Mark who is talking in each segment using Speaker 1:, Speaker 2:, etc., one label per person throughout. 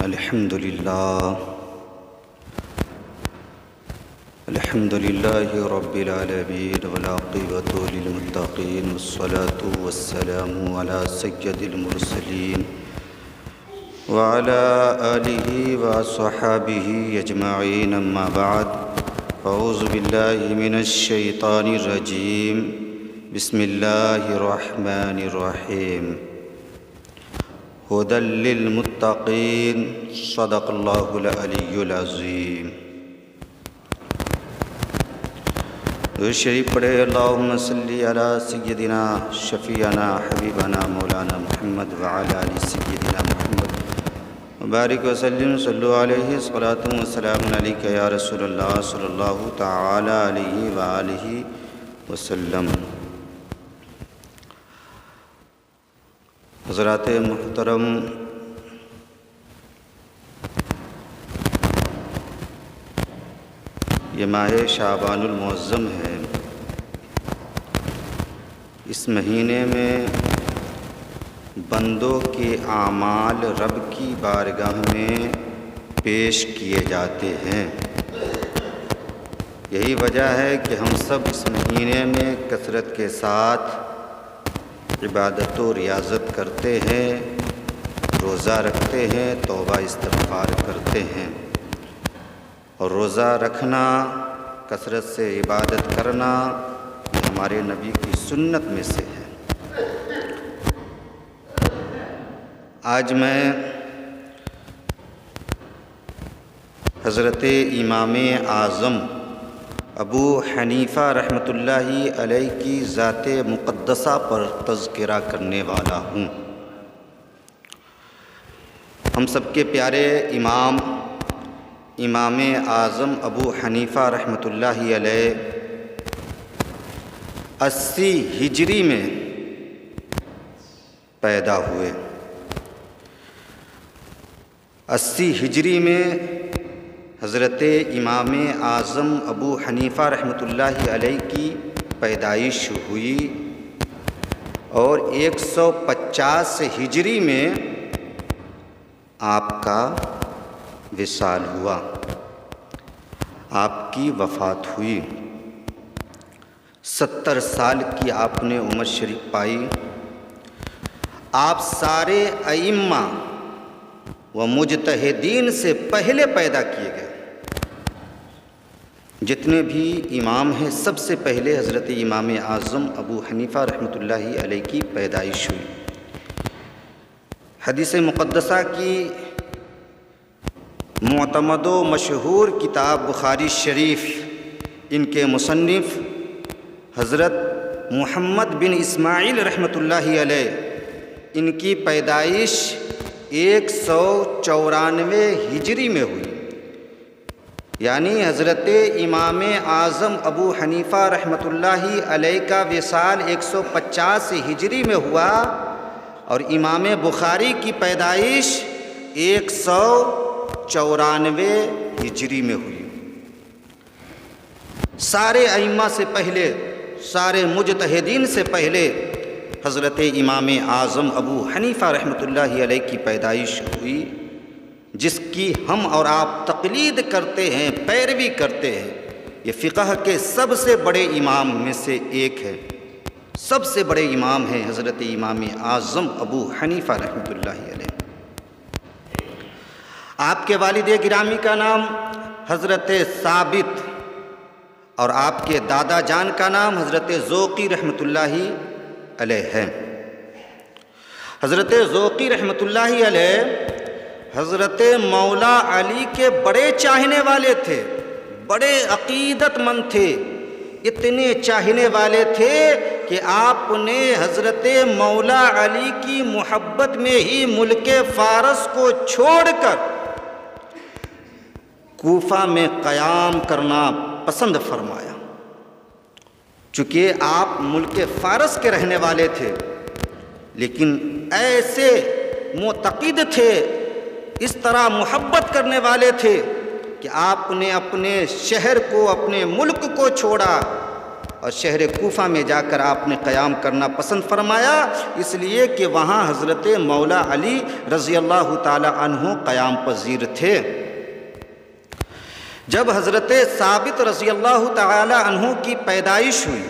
Speaker 1: الحمد لله رب العالمين والعاقبة للمتقين والصلاة والسلام على سيد المرسلين وعلى آله وصحابه أجمعين أما بعد أعوذ بالله من الشيطان الرجيم بسم الله الرحمن الرحيم هدى للمتقين صدق الله العلي العظيم. شریف پڑھے اللہم صلی علی سیدنا شفیعنا حبیبنا مولانا محمد وعلی آل سیدنا محمد وبارک وسلم صلو علیہ صلاۃ وسلام علیک یا رسول اللہ صلی اللہ تعالی علیہ وآلہ وسلم. حضرات محترم، یہ ماہ شعبان المعظم ہے. اس مہینے میں بندوں کے اعمال رب کی بارگاہ میں پیش کیے جاتے ہیں. یہی وجہ ہے کہ ہم سب اس مہینے میں کثرت کے ساتھ عبادت و ریاضت کرتے ہیں، روزہ رکھتے ہیں، توبہ استغفار کرتے ہیں. اور روزہ رکھنا، کثرت سے عبادت کرنا یہ ہمارے نبی کی سنت میں سے ہے. آج میں حضرت امام اعظم ابو حنیفہ رحمۃ اللہ علیہ کی ذات مقدسہ پر تذکرہ کرنے والا ہوں. ہم سب کے پیارے امام اعظم ابو حنیفہ رحمۃ اللہ علیہ 80 ہجری میں پیدا ہوئے. 80 ہجری میں حضرت امام اعظم ابو حنیفہ رحمۃ اللہ علیہ کی پیدائش ہوئی اور 150 ہجری میں آپ کا وصال ہوا، آپ کی وفات ہوئی. 70 سال کی آپ نے عمر شریف پائی. آپ سارے ائمہ و مجتہدین سے پہلے پیدا کیے گئے. جتنے بھی امام ہیں سب سے پہلے حضرت امام اعظم ابو حنیفہ رحمۃ اللہ علیہ کی پیدائش ہوئی. حدیث مقدسہ کی معتمد و مشہور کتاب بخاری شریف، ان کے مصنف حضرت محمد بن اسماعیل رحمۃ اللہ علیہ، ان کی پیدائش 194 ہجری میں ہوئی. یعنی حضرت امام اعظم ابو حنیفہ رحمۃ اللہ علیہ کا وصال 150 ہجری میں ہوا اور امام بخاری کی پیدائش 194 ہجری میں ہوئی. سارے ائمہ سے پہلے، سارے مجتہدین سے پہلے حضرت امام اعظم ابو حنیفہ رحمۃ اللہ علیہ کی پیدائش ہوئی، جس کی ہم اور آپ تقلید کرتے ہیں، پیروی کرتے ہیں. یہ فقہ کے سب سے بڑے امام میں سے ایک ہے. سب سے بڑے امام ہیں حضرت امام اعظم ابو حنیفہ رحمۃ اللہ علیہ. آپ کے والد گرامی کا نام حضرت ثابت اور آپ کے دادا جان کا نام حضرت ذوقی رحمۃ اللہ علیہ ہے. حضرت ذوقی رحمۃ اللہ علیہ حضرت مولا علی کے بڑے چاہنے والے تھے، بڑے عقیدت مند تھے. اتنے چاہنے والے تھے کہ آپ نے حضرت مولا علی کی محبت میں ہی ملک فارس کو چھوڑ کر کوفہ میں قیام کرنا پسند فرمایا. چونکہ آپ ملک فارس کے رہنے والے تھے، لیکن ایسے معتقد تھے، اس طرح محبت کرنے والے تھے کہ آپ نے اپنے شہر کو، اپنے ملک کو چھوڑا اور شہر کوفہ میں جا کر آپ نے قیام کرنا پسند فرمایا، اس لیے کہ وہاں حضرت مولا علی رضی اللہ تعالی عنہ قیام پذیر تھے۔ جب حضرت ثابت رضی اللہ تعالی عنہ کی پیدائش ہوئی،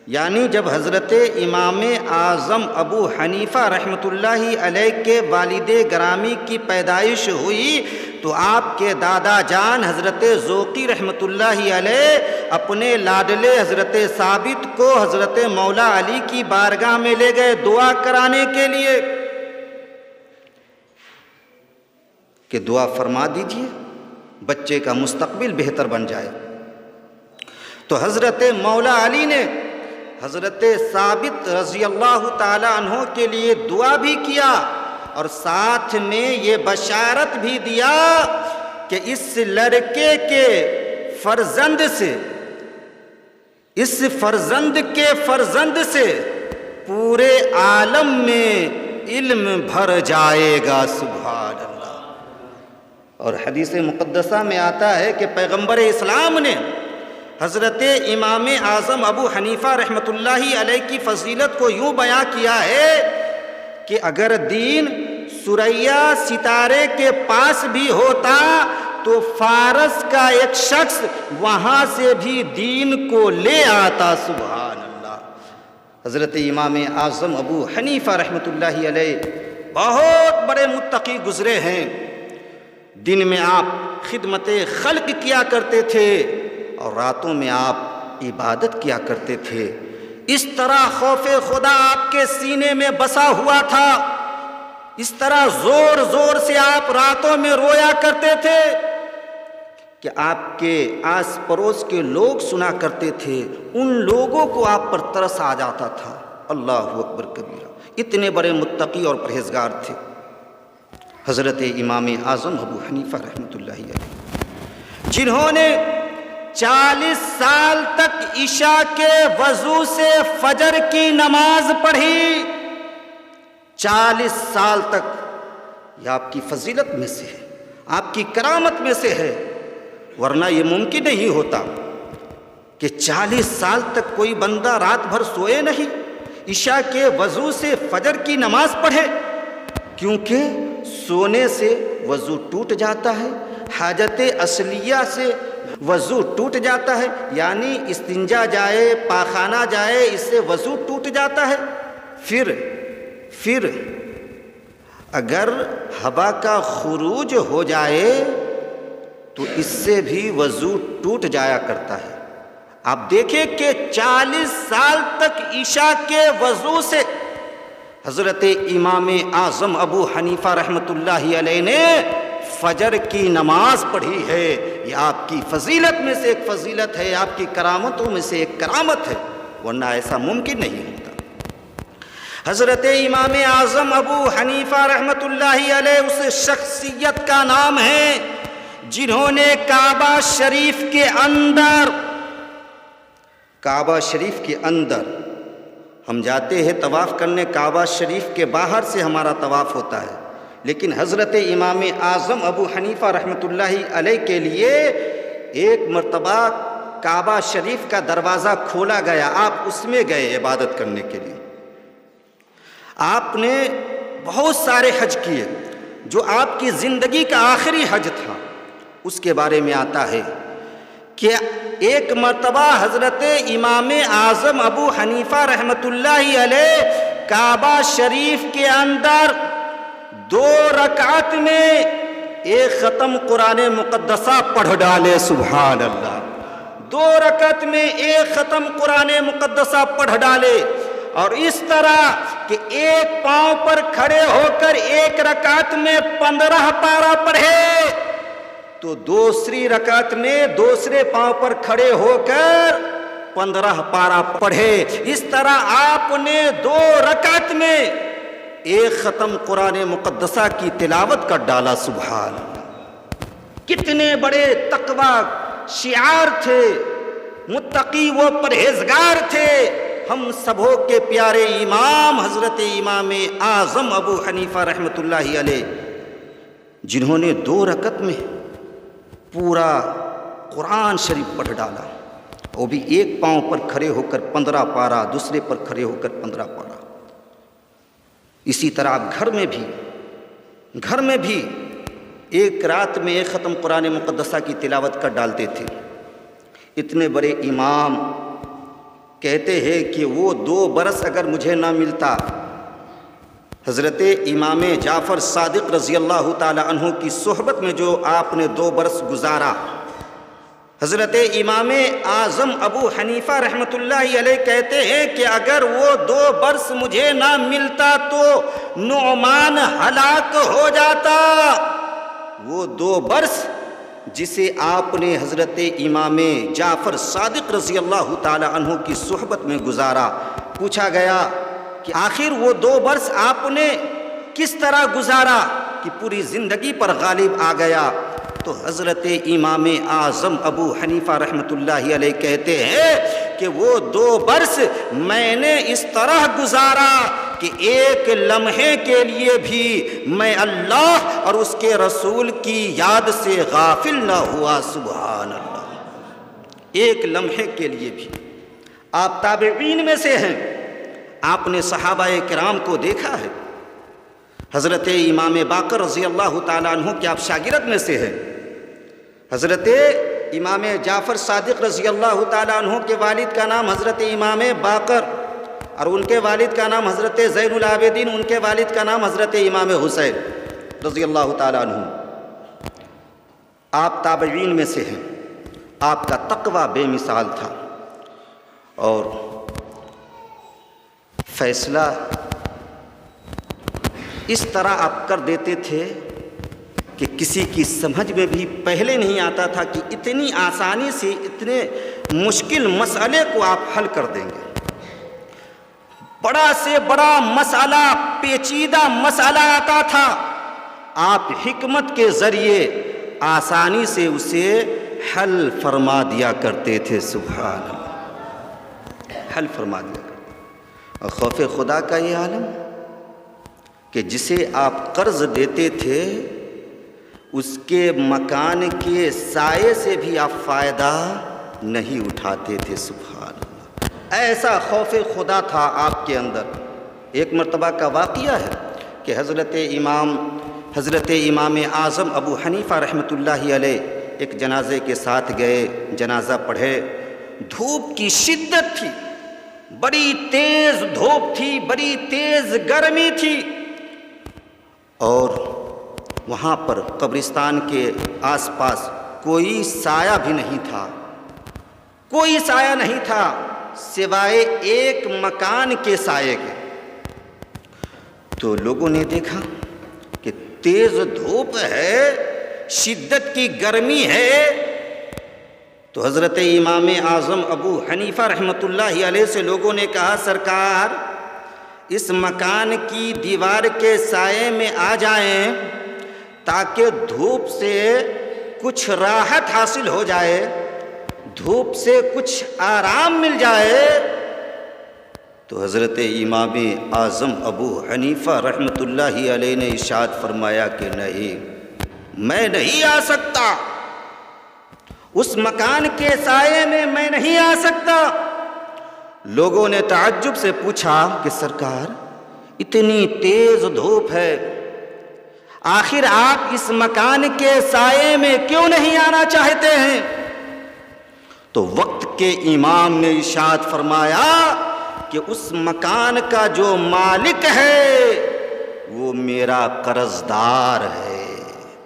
Speaker 1: یعنی جب حضرت امام اعظم ابو حنیفہ رحمۃ اللہ علیہ کے والد گرامی کی پیدائش ہوئی، تو آپ کے دادا جان حضرت ذوقی رحمۃ اللہ علیہ اپنے لاڈلے حضرت ثابت کو حضرت مولا علی کی بارگاہ میں لے گئے دعا کرانے کے لیے کہ دعا فرما دیجئے بچے کا مستقبل بہتر بن جائے۔ تو حضرت مولا علی نے حضرت ثابت رضی اللہ تعالی عنہ کے لیے دعا بھی کیا اور ساتھ میں یہ بشارت بھی دیا کہ اس لڑکے کے فرزند سے، اس فرزند کے فرزند سے پورے عالم میں علم بھر جائے گا، سبحان اللہ۔ اور حدیث مقدسہ میں آتا ہے کہ پیغمبر اسلام نے حضرت امام اعظم ابو حنیفہ رحمۃ اللہ علیہ کی فضیلت کو یوں بیان کیا ہے کہ اگر دین ثریا ستارے کے پاس بھی ہوتا تو فارس کا ایک شخص وہاں سے بھی دین کو لے آتا، سبحان اللہ۔ حضرت امام اعظم ابو حنیفہ رحمۃ اللہ علیہ بہت بڑے متقی گزرے ہیں۔ دن میں آپ خدمت خلق کیا کرتے تھے اور راتوں میں آپ عبادت کیا کرتے تھے۔ اس طرح خوف خدا آپ کے سینے میں بسا ہوا تھا، اس طرح زور زور سے آپ راتوں میں رویا کرتے تھے کہ آپ کے آس پڑوس کے لوگ سنا کرتے تھے، ان لوگوں کو آپ پر ترس آ جاتا تھا۔ اللہ اکبر کبیرہ، اتنے بڑے متقی اور پرہیزگار تھے حضرت امام اعظم ابو حنیفہ رحمۃ اللہ علیہ، جنہوں نے 40 سال تک عشاء کے وضو سے فجر کی نماز پڑھی۔ 40 سال تک، یہ آپ کی فضیلت میں سے ہے، آپ کی کرامت میں سے ہے، ورنہ یہ ممکن نہیں ہوتا کہ 40 سال تک کوئی بندہ رات بھر سوئے نہیں، عشاء کے وضو سے فجر کی نماز پڑھے، کیونکہ سونے سے وضو ٹوٹ جاتا ہے، حاجت اصلیہ سے وضو ٹوٹ جاتا ہے، یعنی استنجا جائے، پاخانہ جائے، اس سے وضو ٹوٹ جاتا ہے۔ پھر اگر ہوا کا خروج ہو جائے تو اس سے بھی وضو ٹوٹ جایا کرتا ہے۔ آپ دیکھیں کہ 40 سال تک عشاء کے وضو سے حضرت امام اعظم ابو حنیفہ رحمۃ اللہ علیہ نے فجر کی نماز پڑھی ہے۔ یہ آپ کی فضیلت میں سے ایک فضیلت ہے، آپ کی کرامتوں میں سے ایک کرامت ہے، ورنہ ایسا ممکن نہیں ہوتا۔ حضرت امام اعظم ابو حنیفہ رحمۃ اللہ علیہ اس شخصیت کا نام ہے جنہوں نے کعبہ شریف کے اندر ہم جاتے ہیں طواف کرنے، کعبہ شریف کے باہر سے ہمارا طواف ہوتا ہے، لیکن حضرت امام اعظم ابو حنیفہ رحمۃ اللہ علیہ کے لیے ایک مرتبہ کعبہ شریف کا دروازہ کھولا گیا، آپ اس میں گئے عبادت کرنے کے لیے۔ آپ نے بہت سارے حج کیے، جو آپ کی زندگی کا آخری حج تھا، اس کے بارے میں آتا ہے کہ ایک مرتبہ حضرت امام اعظم ابو حنیفہ رحمۃ اللہ علیہ کعبہ شریف کے اندر 2 رکعت میں ایک ختم قرآن مقدسہ پڑھ ڈالے، سبحان اللہ۔ 2 رکعت میں ایک ختم قرآن مقدسہ پڑھ ڈالے، اور اس طرح کہ ایک پاؤں پر کھڑے ہو کر ایک رکعت میں 15 پارہ پڑھے، تو دوسری رکعت میں دوسرے پاؤں پر کھڑے ہو کر 15 پارہ پڑھے۔ اس طرح آپ نے 2 رکعت میں ایک ختم قرآن مقدسہ کی تلاوت کر ڈالا، سبحان اللہ۔ کتنے بڑے تقوی شعار تھے، متقی و پرہیزگار تھے ہم سبوں کے پیارے امام حضرت امام اعظم ابو حنیفہ رحمۃ اللہ علیہ، جنہوں نے 2 رکعت میں پورا قرآن شریف پڑھ ڈالا۔ وہ بھی ایک پاؤں پر کھڑے ہو کر 15 پارا، دوسرے پر کھڑے ہو کر 15 پارا۔ اسی طرح آپ گھر میں بھی ایک رات میں ایک ختم قرآن مقدسہ کی تلاوت کر ڈالتے تھے۔ اتنے بڑے امام کہتے ہیں کہ وہ 2 برس اگر مجھے نہ ملتا، حضرت امام جعفر صادق رضی اللہ تعالی عنہ کی صحبت میں جو آپ نے 2 برس گزارا، حضرت امام اعظم ابو حنیفہ رحمۃ اللہ علیہ کہتے ہیں کہ اگر وہ 2 برس مجھے نہ ملتا تو نعمان ہلاک ہو جاتا۔ وہ 2 برس جسے آپ نے حضرت امام جعفر صادق رضی اللہ تعالی عنہ کی صحبت میں گزارا، پوچھا گیا کہ آخر وہ 2 برس آپ نے کس طرح گزارا کہ پوری زندگی پر غالب آ گیا؟ تو حضرت امام اعظم ابو حنیفہ رحمۃ اللہ علیہ کہتے ہیں کہ وہ 2 برس میں نے اس طرح گزارا کہ ایک لمحے کے لیے بھی میں اللہ اور اس کے رسول کی یاد سے غافل نہ ہوا۔ سبحان اللہ، ایک لمحے کے لیے بھی۔ آپ تابعین میں سے ہیں، آپ نے صحابہ کرام کو دیکھا ہے۔ حضرت امام باقر رضی اللہ تعالیٰ عنہ کے آپ شاگرد میں سے ہیں۔ حضرت امام جعفر صادق رضی اللہ تعالیٰ عنہ کے والد کا نام حضرت امام باقر اور ان کے والد کا نام حضرت زین العابدین، ان کے والد کا نام حضرت امام حسین رضی اللہ تعالیٰ عنہ۔ آپ تابعین میں سے ہیں، آپ کا تقوی بے مثال تھا اور فیصلہ اس طرح آپ کر دیتے تھے کہ کسی کی سمجھ میں بھی پہلے نہیں آتا تھا کہ اتنی آسانی سے اتنے مشکل مسئلے کو آپ حل کر دیں گے۔ بڑا سے بڑا مسئلہ، پیچیدہ مسئلہ آتا تھا، آپ حکمت کے ذریعے آسانی سے اسے حل فرما دیا کرتے تھے۔ سبحان اللہ، حل فرما دیا کرتے۔ اور خوف خدا کا یہ عالم کہ جسے آپ قرض دیتے تھے اس کے مکان کے سائے سے بھی آپ فائدہ نہیں اٹھاتے تھے۔ سبحان اللہ، ایسا خوف خدا تھا آپ کے اندر۔ ایک مرتبہ کا واقعہ ہے کہ حضرت امام اعظم ابو حنیفہ رحمۃ اللہ علیہ ایک جنازے کے ساتھ گئے، جنازہ پڑھے۔ دھوپ کی شدت تھی، بڑی تیز دھوپ تھی، بڑی تیز گرمی تھی، اور وہاں پر قبرستان کے آس پاس کوئی سایہ بھی نہیں تھا، کوئی سایہ نہیں تھا سوائے ایک مکان کے سائے کے۔ تو لوگوں نے دیکھا کہ تیز دھوپ ہے، شدت کی گرمی ہے، تو حضرت امام اعظم ابو حنیفہ رحمۃ اللہ علیہ سے لوگوں نے کہا، سرکار اس مکان کی دیوار کے سائے میں آ جائیں تاکہ دھوپ سے کچھ راحت حاصل ہو جائے، دھوپ سے کچھ آرام مل جائے۔ تو حضرت امام اعظم ابو حنیفہ رحمۃ اللہ علیہ نے ارشاد فرمایا کہ نہیں، میں نہیں آ سکتا، اس مکان کے سائے میں نہیں آ سکتا۔ لوگوں نے تعجب سے پوچھا کہ سرکار اتنی تیز دھوپ ہے، آخر آپ اس مکان کے سائے میں کیوں نہیں آنا چاہتے ہیں؟ تو وقت کے امام نے ارشاد فرمایا کہ اس مکان کا جو مالک ہے وہ میرا قرض دار ہے۔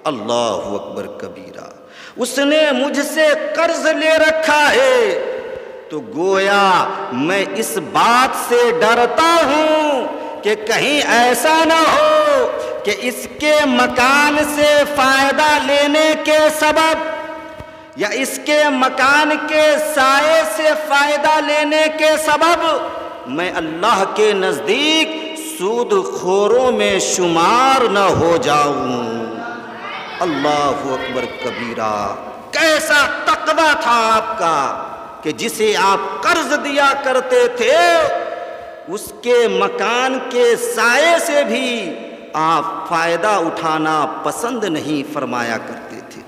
Speaker 1: اللہ اکبر کبیرہ، اس نے مجھ سے قرض لے رکھا ہے، تو گویا میں اس بات سے ڈرتا ہوں کہ کہیں ایسا نہ ہو کہ اس کے مکان سے فائدہ لینے کے سبب یا اس کے مکان کے سائے سے فائدہ لینے کے سبب میں اللہ کے نزدیک سود خوروں میں شمار نہ ہو جاؤں۔ اللہ اکبر کبیرہ، کیسا تقویٰ تھا آپ کا کہ جسے آپ قرض دیا کرتے تھے اس کے مکان کے سائے سے بھی آپ فائدہ اٹھانا پسند نہیں فرمایا کرتے تھے۔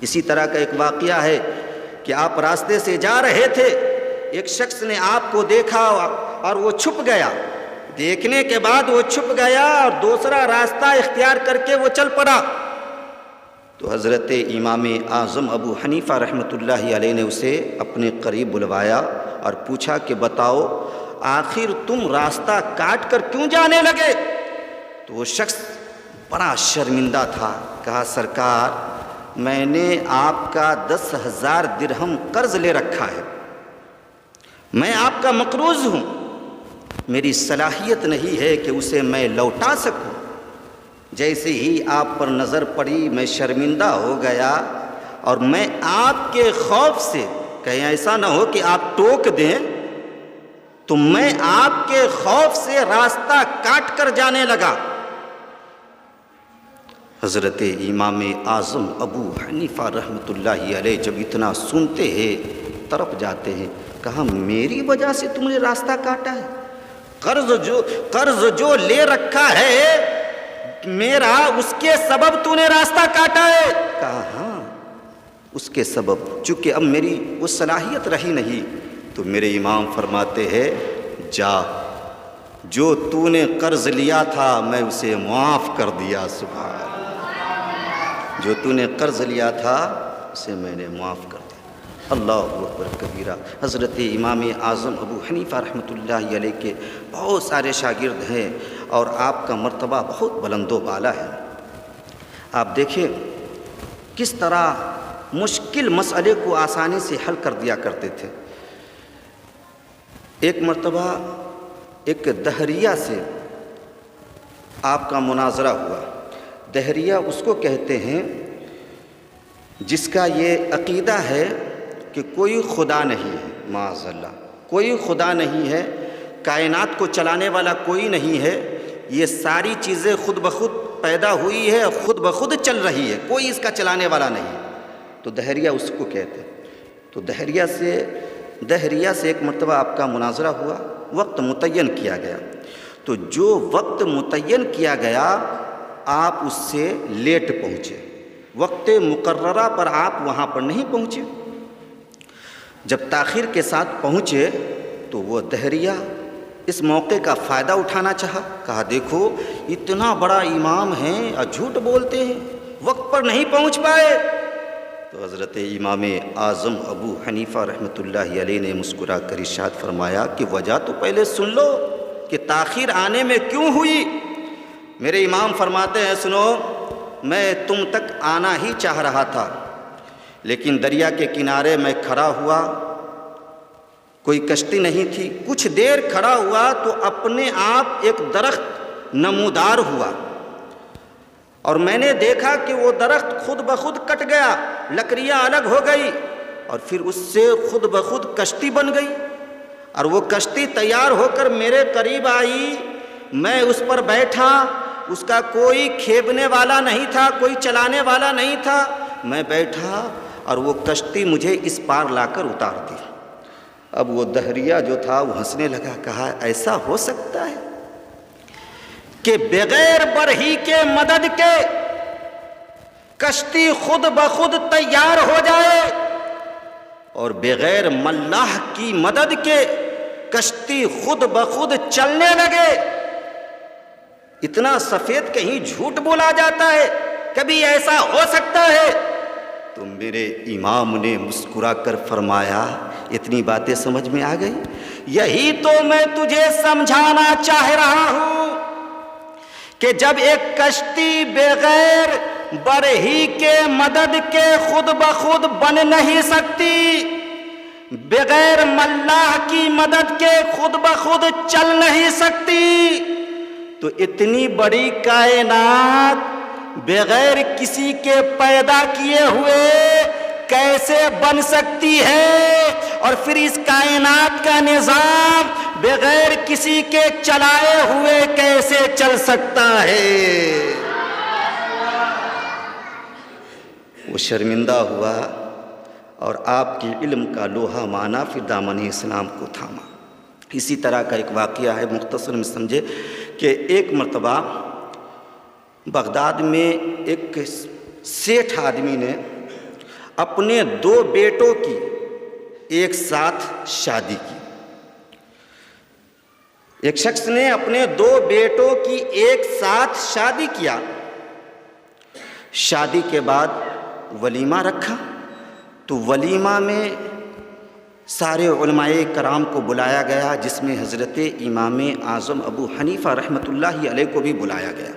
Speaker 1: اسی طرح کا ایک واقعہ ہے کہ آپ راستے سے جا رہے تھے، ایک شخص نے آپ کو دیکھا اور وہ چھپ گیا، دیکھنے کے بعد وہ چھپ گیا اور دوسرا راستہ اختیار کر کے وہ چل پڑا۔ تو حضرت امام اعظم ابو حنیفہ رحمۃ اللہ علیہ نے اسے اپنے قریب بلوایا اور پوچھا کہ بتاؤ آخر تم راستہ کاٹ کر کیوں جانے لگے؟ تو وہ شخص بڑا شرمندہ تھا، کہا سرکار میں نے آپ کا 10,000 درہم قرض لے رکھا ہے، میں آپ کا مقروض ہوں، میری صلاحیت نہیں ہے کہ اسے میں لوٹا سکوں۔ جیسے ہی آپ پر نظر پڑی میں شرمندہ ہو گیا، اور میں آپ کے خوف سے، کہیں ایسا نہ ہو کہ آپ ٹوک دیں، تو میں آپ کے خوف سے راستہ کاٹ کر جانے لگا۔ حضرت امام اعظم ابو حنیفہ رحمۃ اللہ علیہ جب اتنا سنتے ہیں تڑپ جاتے ہیں، کہا میری وجہ سے تم نے راستہ کاٹا ہے؟ قرض جو لے رکھا ہے میرا، اس کے سبب تو نے راستہ کاٹا ہے؟ کہا ہاں اس کے سبب، چونکہ اب میری وہ صلاحیت رہی نہیں۔ تو میرے امام فرماتے ہیں جا، جو تو نے قرض لیا تھا میں اسے معاف کر دیا، سبحان اللہ، جو تو نے قرض لیا تھا اسے میں نے معاف کر دیا۔ اللہ اکبر کبیرہ۔ حضرت امام اعظم ابو حنیفہ رحمۃ اللہ علیہ کے بہت سارے شاگرد ہیں اور آپ کا مرتبہ بہت بلند و بالا ہے۔ آپ دیکھیں کس طرح مشکل مسئلے کو آسانی سے حل کر دیا کرتے تھے۔ ایک مرتبہ ایک دہریہ سے آپ کا مناظرہ ہوا۔ دہریہ اس کو کہتے ہیں جس کا یہ عقیدہ ہے کہ کوئی خدا نہیں ہے، معاذ اللہ، کوئی خدا نہیں ہے، کائنات کو چلانے والا کوئی نہیں ہے، یہ ساری چیزیں خود بخود پیدا ہوئی ہے اور خود بخود چل رہی ہے، کوئی اس کا چلانے والا نہیں۔ تو دہریہ اس کو کہتے ہیں۔ تو دہریہ سے ایک مرتبہ آپ کا مناظرہ ہوا، وقت متعین کیا گیا۔ تو جو وقت متعین کیا گیا آپ اس سے لیٹ پہنچے، وقت مقررہ پر آپ وہاں پر نہیں پہنچے۔ جب تاخیر کے ساتھ پہنچے تو وہ دہریہ اس موقع کا فائدہ اٹھانا چاہا، کہا دیکھو اتنا بڑا امام ہیں اور جھوٹ بولتے ہیں، وقت پر نہیں پہنچ پائے۔ تو حضرت امام اعظم ابو حنیفہ رحمۃ اللہ علیہ نے مسکرا کر ارشاد فرمایا کہ وجہ تو پہلے سن لو کہ تاخیر آنے میں کیوں ہوئی۔ میرے امام فرماتے ہیں سنو، میں تم تک آنا ہی چاہ رہا تھا، لیکن دریا کے کنارے میں کھڑا ہوا، کوئی کشتی نہیں تھی، کچھ دیر کھڑا ہوا تو اپنے آپ ایک درخت نمودار ہوا، اور میں نے دیکھا کہ وہ درخت خود بخود کٹ گیا، لکڑیاں الگ ہو گئی، اور پھر اس سے خود بخود کشتی بن گئی، اور وہ کشتی تیار ہو کر میرے قریب آئی، میں اس پر بیٹھا، اس کا کوئی کھیبنے والا نہیں تھا، کوئی چلانے والا نہیں تھا، میں بیٹھا اور وہ کشتی مجھے اس پار لا کر اتار دی۔ اب وہ دہریہ جو تھا وہ ہنسنے لگا، کہا ایسا ہو سکتا ہے کہ بغیر برہی کے مدد کے کشتی خود بخود تیار ہو جائے، اور بغیر ملاح کی مدد کے کشتی خود بخود چلنے لگے؟ اتنا سفید کہیں جھوٹ بولا جاتا ہے؟ کبھی ایسا ہو سکتا ہے؟ تو میرے امام نے مسکرا کر فرمایا اتنی باتیں سمجھ میں آ گئی؟ یہی تو میں تجھے سمجھانا چاہ رہا ہوں کہ جب ایک کشتی بغیر برہی کے مدد کے خود بخود بن نہیں سکتی، بغیر ملاح کی مدد کے خود بخود چل نہیں سکتی، تو اتنی بڑی کائنات بغیر کسی کے پیدا کیے ہوئے کیسے بن سکتی ہے؟ اور پھر اس کائنات کا نظام بغیر کسی کے چلائے ہوئے کیسے چل سکتا ہے؟ وہ شرمندہ ہوا اور آپ کے علم کا لوہا مانا پھر دامن اسلام کو تھاما۔ اسی طرح کا ایک واقعہ ہے، مختصر میں سمجھے کہ ایک مرتبہ بغداد میں ایک سیٹھ آدمی نے اپنے 2 بیٹوں کی ایک ساتھ شادی کی۔ ایک شخص نے اپنے 2 بیٹوں کی ایک ساتھ شادی کیا۔ شادی کے بعد ولیمہ رکھا، تو ولیمہ میں سارے علماء کرام کو بلایا گیا، جس میں حضرت امام اعظم ابو حنیفہ رحمۃ اللہ علیہ کو بھی بلایا گیا۔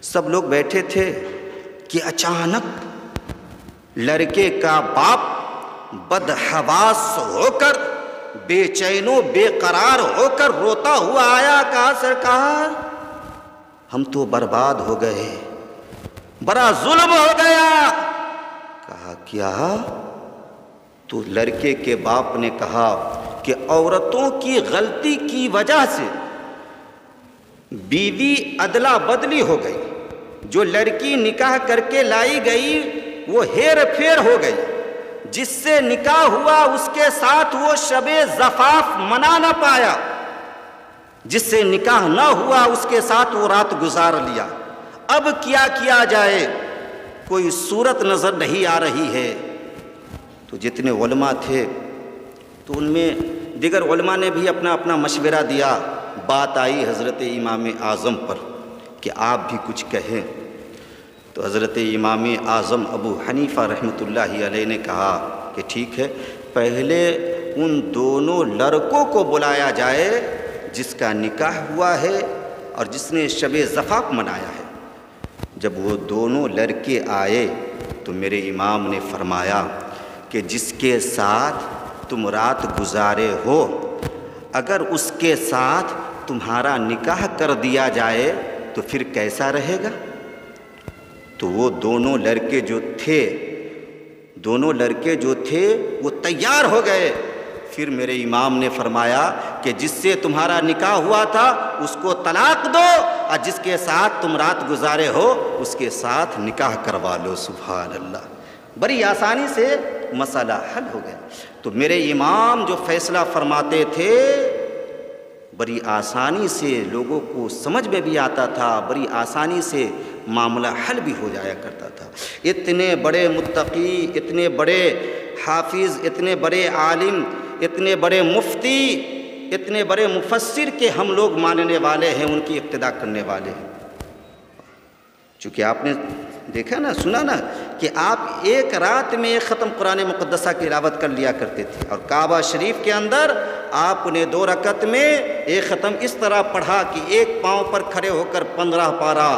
Speaker 1: سب لوگ بیٹھے تھے کہ اچانک لڑکے کا باپ بدحواس ہو کر، بے چین و بے قرار ہو کر روتا ہوا آیا۔ کہا سرکار ہم تو برباد ہو گئے، بڑا ظلم ہو گیا۔ کہا کیا؟ تو لڑکے کے باپ نے کہا کہ عورتوں کی غلطی کی وجہ سے بیوی ادلا بدلی ہو گئی، جو لڑکی نکاح کر کے لائی گئی وہ ہیر پھیر ہو گئی، جس سے نکاح ہوا اس کے ساتھ وہ شب زفاف منا نہ پایا، جس سے نکاح نہ ہوا اس کے ساتھ وہ رات گزار لیا۔ اب کیا کیا جائے؟ کوئی صورت نظر نہیں آ رہی ہے۔ تو جتنے علماء تھے تو ان میں دیگر علماء نے بھی اپنا اپنا مشورہ دیا۔ بات آئی حضرت امام اعظم پر کہ آپ بھی کچھ کہیں۔ تو حضرت امام اعظم ابو حنیفہ رحمۃ اللہ علیہ نے کہا کہ ٹھیک ہے، پہلے ان دونوں لڑکوں کو بلایا جائے جس کا نکاح ہوا ہے اور جس نے شب زفاف منایا ہے۔ جب وہ دونوں لڑکے آئے تو میرے امام نے فرمایا کہ جس کے ساتھ تم رات گزارے ہو، اگر اس کے ساتھ تمہارا نکاح کر دیا جائے تو پھر کیسا رہے گا؟ تو وہ دونوں لڑکے جو تھے وہ تیار ہو گئے۔ پھر میرے امام نے فرمایا کہ جس سے تمہارا نکاح ہوا تھا اس کو طلاق دو، اور جس کے ساتھ تم رات گزارے ہو اس کے ساتھ نکاح کروا لو۔ سبحان اللہ، بڑی آسانی سے مسئلہ حل ہو گیا۔ تو میرے امام جو فیصلہ فرماتے تھے بڑی آسانی سے لوگوں کو سمجھ میں بھی آتا تھا، بڑی آسانی سے معاملہ حل بھی ہو جایا کرتا تھا۔ اتنے بڑے متقی، اتنے بڑے حافظ، اتنے بڑے عالم، اتنے بڑے مفتی، اتنے بڑے مفسر کے ہم لوگ ماننے والے ہیں، ان کی اقتداء کرنے والے ہیں۔ چونکہ آپ نے دیکھا نا، سنا نا کہ آپ ایک رات میں ایک ختم قرآن مقدسہ کی تلاوت کر لیا کرتے تھے، اور کعبہ شریف کے اندر آپ نے 2 رکعت میں ایک ختم اس طرح پڑھا کہ ایک پاؤں پر کھڑے ہو کر 15 پارہ،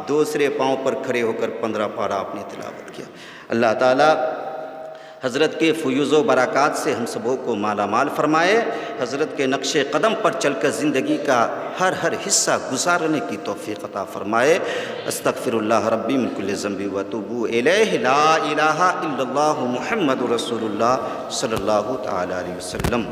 Speaker 1: دوسرے پاؤں پر کھڑے ہو کر 15 پارہ آپ نے تلاوت کیا۔ اللہ تعالیٰ حضرت کے فیوز و برکات سے ہم سبوں کو مالا مال فرمائے، حضرت کے نقش قدم پر چل کر زندگی کا ہر حصہ گزارنے کی توفیق عطا فرمائے۔ استغفر اللہ ربی من کل ذنب و اتوب الیہ، لا الہ الا اللہ محمد رسول اللہ صلی اللہ تعالی علیہ وسلم۔